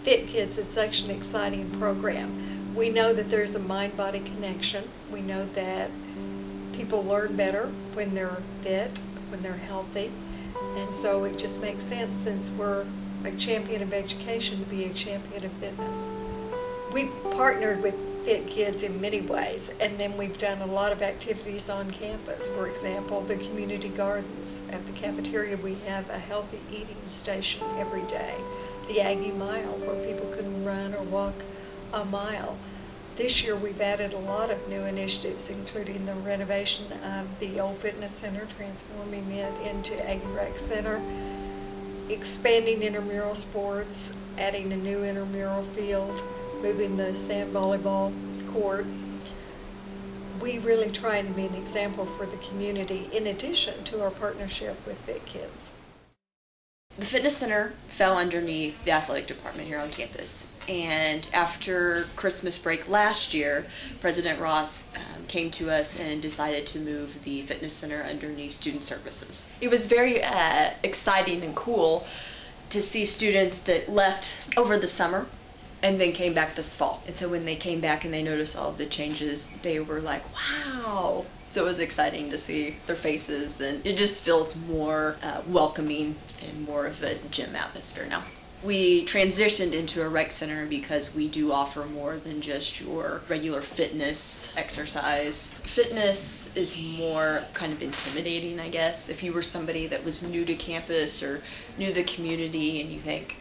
Fit Kids is such an exciting program. We know that there's a mind-body connection. We know that people learn better when they're fit, when they're healthy, and so it just makes sense, since we're a champion of education, to be a champion of fitness. We've partnered with Fit Kids in many ways, and then we've done a lot of activities on campus. For example, the community gardens. At the cafeteria, we have a healthy eating station every day. The Aggie Mile, where people can run or walk a mile. This year we've added a lot of new initiatives, including the renovation of the old fitness center, transforming it into Aggie Rec Center, expanding intramural sports, adding a new intramural field, moving the sand volleyball court. We really try to be an example for the community, in addition to our partnership with Fit Kids. The fitness center fell underneath the athletic department here on campus, and after Christmas break last year, President Ross came to us and decided to move the fitness center underneath student services. It was very exciting and cool to see students that left over the summer and then came back this fall. And so when they came back and they noticed all of the changes, they were like, wow. So it was exciting to see their faces, and it just feels more welcoming and more of a gym atmosphere now. We transitioned into a rec center because we do offer more than just your regular fitness exercise. Fitness is more kind of intimidating, I guess. If you were somebody that was new to campus or new to the community and you think,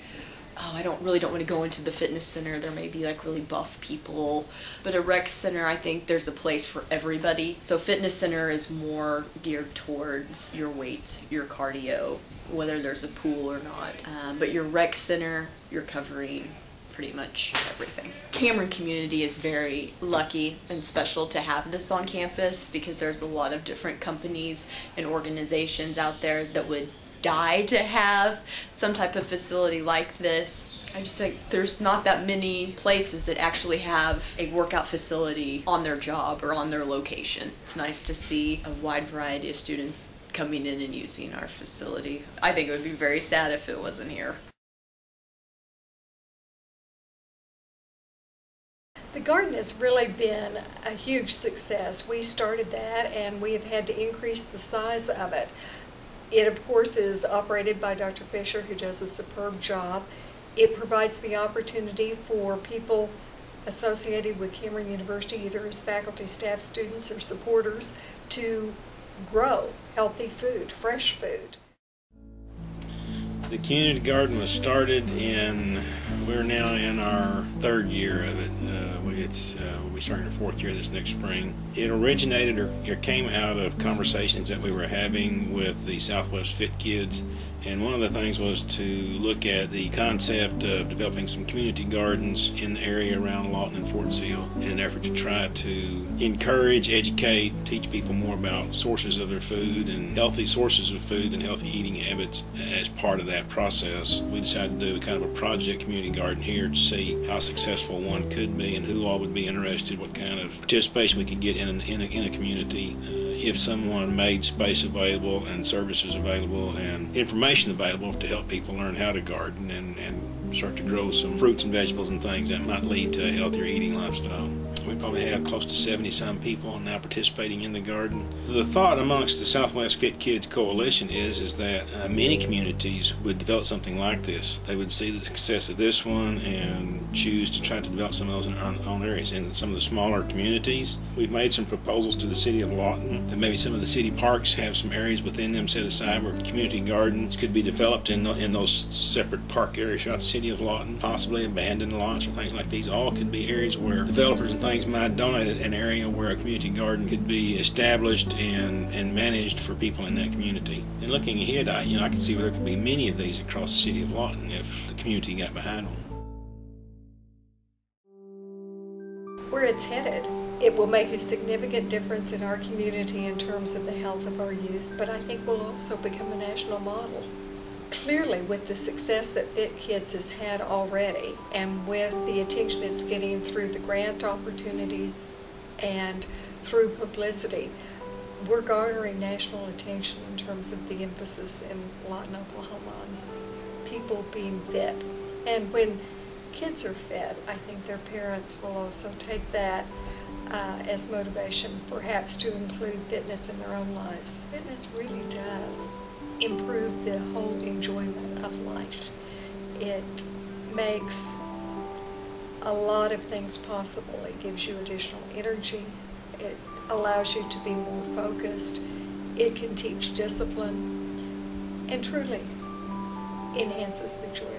oh, I don't want to go into the fitness center, there may be like really buff people. But a rec center, I think there's a place for everybody. So fitness center is more geared towards your weights, your cardio, whether there's a pool or not. But your rec center, you're covering pretty much everything. Cameron community is very lucky and special to have this on campus, because there's a lot of different companies and organizations out there that would die to have some type of facility like this. I just think there's not that many places that actually have a workout facility on their job or on their location. It's nice to see a wide variety of students coming in and using our facility. I think it would be very sad if it wasn't here. The garden has really been a huge success. We started that, and we have had to increase the size of it. It, of course, is operated by Dr. Fisher, who does a superb job. It provides the opportunity for people associated with Cameron University, either as faculty, staff, students, or supporters, to grow healthy food, fresh food. The community garden was started we're now in our third year of it. We'll be starting our fourth year this next spring. It originated or came out of conversations that we were having with the Southwest Fit Kids. And one of the things was to look at the concept of developing some community gardens in the area around Lawton and Fort Sill in an effort to try to encourage, educate, teach people more about sources of their food and healthy sources of food and healthy eating habits. As part of that process, we decided to do kind of a project community garden here to see how successful one could be and who all would be interested, what kind of participation we could get in a community. If someone made space available and services available and information available to help people learn how to garden and start to grow some fruits and vegetables and things that might lead to a healthier eating lifestyle. We probably have close to 70-some people now participating in the garden. The thought amongst the Southwest Fit Kids Coalition is that many communities would develop something like this. They would see the success of this one and choose to try to develop some of those in their own areas. In some of the smaller communities, we've made some proposals to the city of Lawton that maybe some of the city parks have some areas within them set aside where community gardens could be developed in those separate park areas throughout the city of Lawton. Possibly abandoned lots or things like these all could be areas where developers and things might donate an area where a community garden could be established and managed for people in that community. And looking ahead, I can see where there could be many of these across the city of Lawton if the community got behind them. Where it's headed, it will make a significant difference in our community in terms of the health of our youth, but I think we'll also become a national model. Clearly, with the success that Fit Kids has had already, and with the attention it's getting through the grant opportunities and through publicity, we're garnering national attention in terms of the emphasis in Lawton, Oklahoma on people being fit. And when kids are fit, I think their parents will also take that as motivation, perhaps to include fitness in their own lives. Fitness really does improve the whole enjoyment of life. It makes a lot of things possible. It gives you additional energy. It allows you to be more focused. It can teach discipline and truly enhances the joy